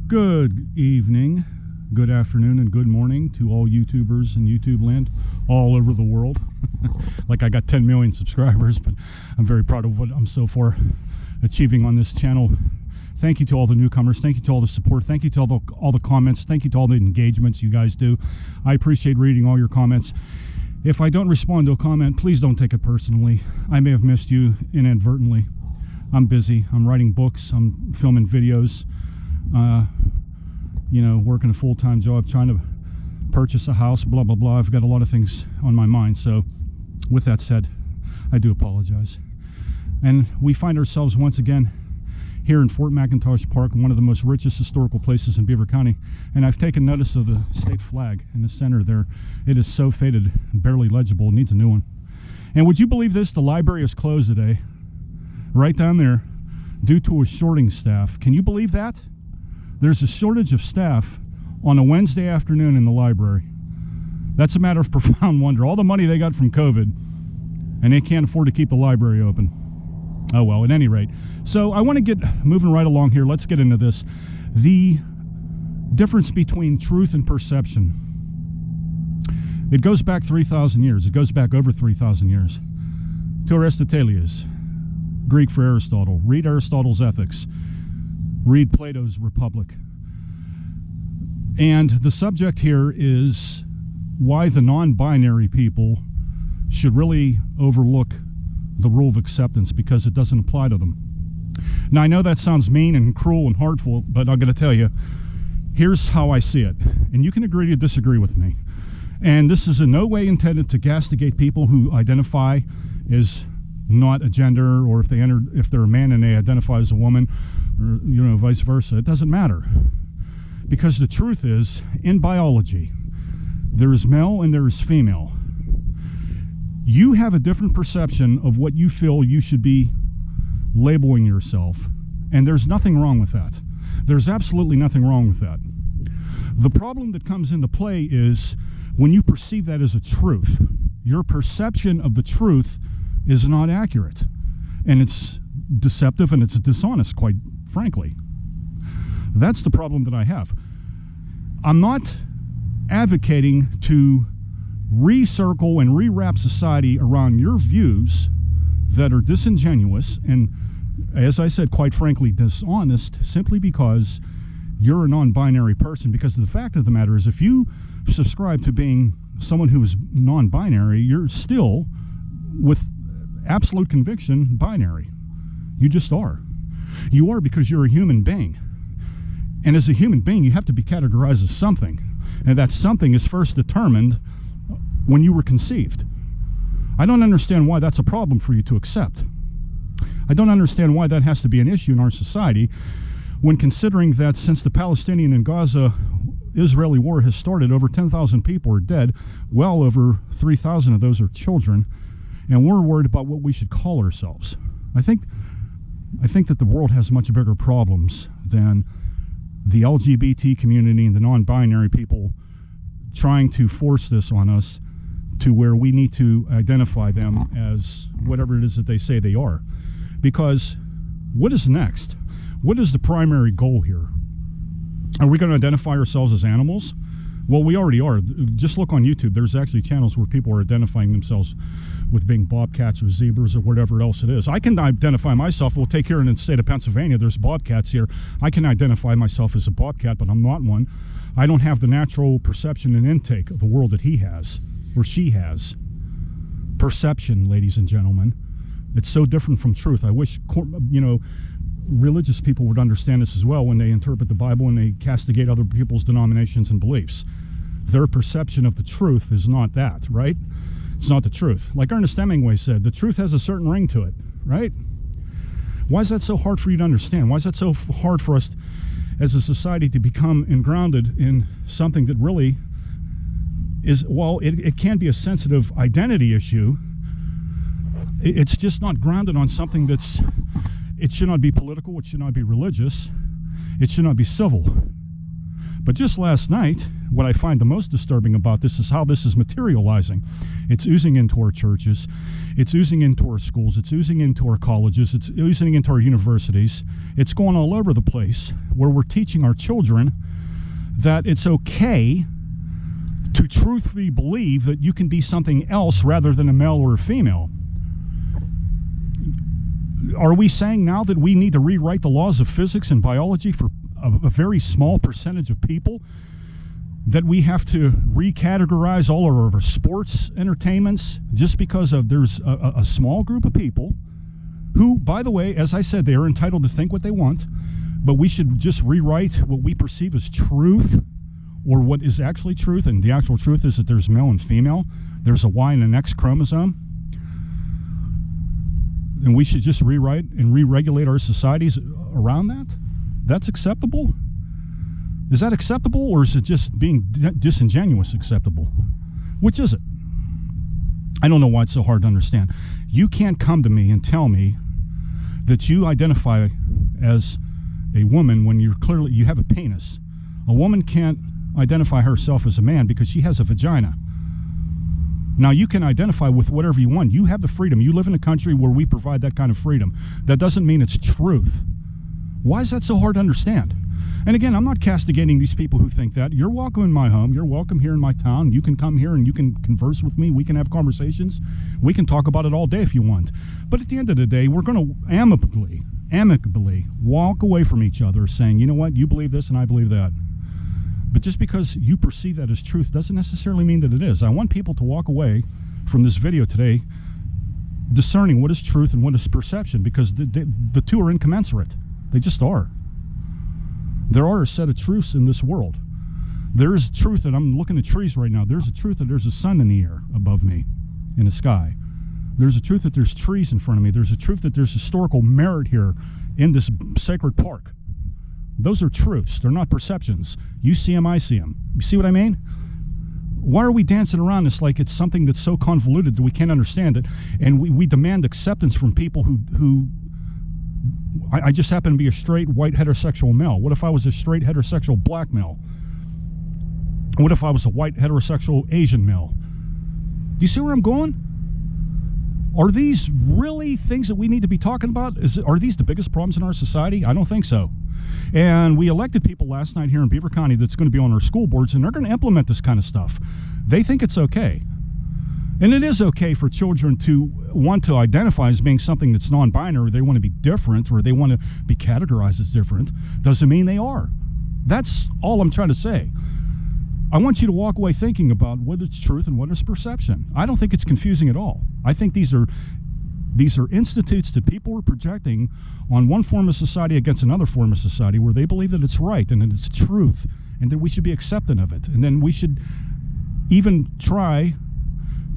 Good evening, good afternoon, and good morning to all YouTubers in YouTube land all over the world. Like I got 10 million subscribers, but I'm very proud of what I'm so far achieving on this channel. Thank you to all the newcomers. Thank you to all the support. Thank you to all the comments. Thank you to all the engagements you guys do. I appreciate reading all your comments. If I don't respond to a comment, please don't take it personally. I may have missed you inadvertently. I'm busy. I'm writing books. I'm filming videos. Working a full-time job, trying to purchase a house, blah, blah, blah. I've got a lot of things on my mind. So with that said, I do apologize. And we find ourselves once again here in Fort McIntosh Park, one of the most richest historical places in Beaver County. And I've taken notice of the state flag in the center there. It is so faded, barely legible. It needs a new one. And would you believe this? The library is closed today, right down there, due to a shorting staff. Can you believe that? There's a shortage of staff on a Wednesday afternoon in the library. That's a matter of profound wonder. All the money they got from COVID, and they can't afford to keep the library open. Oh well, at any rate. So I want to get moving right along here. Let's get into this. The difference between truth and perception. It goes back 3,000 years. It goes back over 3,000 years. To Aristoteles, Greek for Aristotle. Read Aristotle's Ethics. Read Plato's Republic. And the subject here is why the non-binary people should really overlook the rule of acceptance, because it doesn't apply to them. Now, I know that sounds mean and cruel and hurtful, but I'm going to tell you, here's how I see it. And you can agree to disagree with me. And this is in no way intended to castigate people who identify as not a gender, or if they're a man and they identify as a woman, or vice versa. It doesn't matter, because the truth is, in biology, there is male and there is female. You have a different perception of what you feel you should be labeling yourself, and there's nothing wrong with that. There's absolutely nothing wrong with that. The problem that comes into play is when you perceive that as a truth. Your perception of the truth is not accurate, and it's deceptive and it's dishonest, quite frankly. That's the problem that I have. I'm not advocating to recircle and rewrap society around your views that are disingenuous and, as I said, quite frankly, dishonest, simply because you're a non-binary person. Because the fact of the matter is, if you subscribe to being someone who is non-binary, you're still, with absolute conviction, binary. You just are. You are, because you're a human being. And as a human being, you have to be categorized as something. And that something is first determined when you were conceived. I don't understand why that's a problem for you to accept. I don't understand why that has to be an issue in our society, when considering that since the Palestinian and Gaza-Israeli war has started, over 10,000 people are dead. Well over 3,000 of those are children. And we're worried about what we should call ourselves. I think that the world has much bigger problems than the LGBT community and the non-binary people trying to force this on us to where we need to identify them as whatever it is that they say they are. Because what is next? What is the primary goal here? Are we going to identify ourselves as animals? Well, we already are. Just look on YouTube. There's actually channels where people are identifying themselves with being bobcats or zebras or whatever else it is. I can identify myself. We'll take here in the state of Pennsylvania, there's bobcats here. I can identify myself as a bobcat, but I'm not one. I don't have the natural perception and intake of the world that he has, or she has. Perception, ladies and gentlemen. It's so different from truth. I wish, religious people would understand this as well when they interpret the Bible and they castigate other people's denominations and beliefs. Their perception of the truth is not that, right? It's not the truth. Like Ernest Hemingway said, the truth has a certain ring to it, right? Why is that so hard for you to understand? Why is that so hard for us as a society to become grounded in something that really is, well, it can be a sensitive identity issue. It's just not grounded on something that's, it should not be political, it should not be religious, it should not be civil. But just last night, what I find the most disturbing about this is how this is materializing. It's oozing into our churches. It's oozing into our schools. It's oozing into our colleges. It's oozing into our universities. It's going all over the place where we're teaching our children that it's okay to truthfully believe that you can be something else rather than a male or a female. Are we saying now that we need to rewrite the laws of physics and biology for a very small percentage of people? That we have to recategorize all of our sports entertainments just because there's a small group of people who, by the way, as I said, they are entitled to think what they want, but we should just rewrite what we perceive as truth, or what is actually truth, and the actual truth is that there's male and female. There's a Y and an X chromosome. And we should just rewrite and re-regulate our societies around that? That's acceptable? Is that acceptable, or is it just being disingenuous acceptable? Which is it? I don't know why it's so hard to understand. You can't come to me and tell me that you identify as a woman when you have a penis. A woman can't identify herself as a man because she has a vagina. Now, you can identify with whatever you want. You have the freedom. You live in a country where we provide that kind of freedom. That doesn't mean it's truth. Why is that so hard to understand? And again, I'm not castigating these people who think that. You're welcome in my home. You're welcome here in my town. You can come here and you can converse with me. We can have conversations. We can talk about it all day if you want. But at the end of the day, we're going to amicably walk away from each other saying, you know what, you believe this and I believe that. But just because you perceive that as truth doesn't necessarily mean that it is. I want people to walk away from this video today discerning what is truth and what is perception, because the two are incommensurate. They just are. There are a set of truths in this world. There is truth that I'm looking at trees right now. There's a truth that there's a sun in the air above me in the sky. There's a truth that there's trees in front of me. There's a truth that there's historical merit here in this sacred park. Those are truths. They're not perceptions. You see them, I see them. You see what I mean? Why are we dancing around this like it's something that's so convoluted that we can't understand it? And we demand acceptance from people who I just happen to be a straight white heterosexual male. What if I was a straight heterosexual black male? What if I was a white heterosexual Asian male? Do you see where I'm going? Are these really things that we need to be talking about? Are these the biggest problems in our society? I don't think so. And we elected people last night here in Beaver County that's going to be on our school boards, and they're going to implement this kind of stuff. They think it's okay. And it is okay for children to want to identify as being something that's non-binary. They want to be different, or they want to be categorized as different. Doesn't mean they are. That's all I'm trying to say. I want you to walk away thinking about what is truth and what is perception. I don't think it's confusing at all. I think these are institutes that people are projecting on one form of society against another form of society, where they believe that it's right and that it's truth and that we should be accepting of it. And then we should even try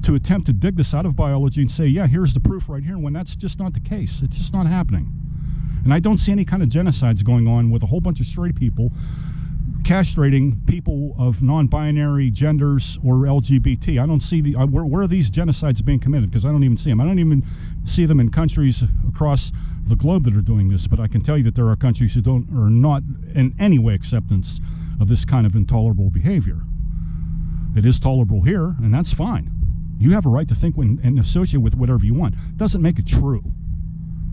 to attempt to dig this out of biology and say, yeah, here's the proof right here, when that's just not the case. It's just not happening. And I don't see any kind of genocides going on with a whole bunch of straight people castrating people of non-binary genders or LGBT. I don't see where are these genocides being committed, because I don't even see them. I don't even see them in countries across the globe that are doing this, but I can tell you that there are countries who are not in any way acceptance of this kind of intolerable behavior. It is tolerable here, and that's fine. You have a right to think and associate with whatever you want. Doesn't make it true.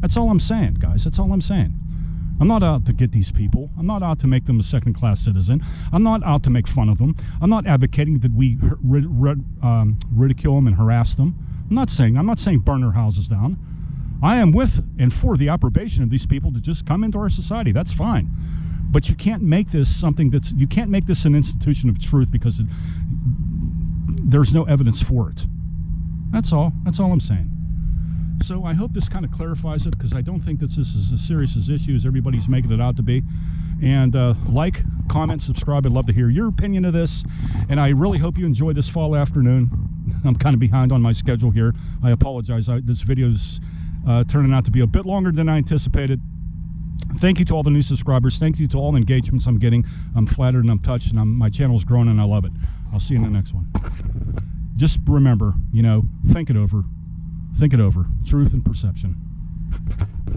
That's all I'm saying, guys. That's all I'm saying. I'm not out to get these people. I'm not out to make them a second-class citizen. I'm not out to make fun of them. I'm not advocating that we ridicule them and harass them. I'm not saying burn their houses down. I am with and for the approbation of these people to just come into our society. That's fine. But you can't make this you can't make this an institution of truth, because there's no evidence for it. That's all. That's all I'm saying. So I hope this kind of clarifies it, because I don't think that this is as serious as issue as everybody's making it out to be. And like, comment, subscribe. I'd love to hear your opinion of this. And I really hope you enjoy this fall afternoon. I'm kind of behind on my schedule here. I apologize. This video's turning out to be a bit longer than I anticipated. Thank you to all the new subscribers. Thank you to all the engagements I'm getting. I'm flattered and I'm touched, and my channel's grown, and I love it. I'll see you in the next one. Just remember, think it over. Think it over. Truth and perception.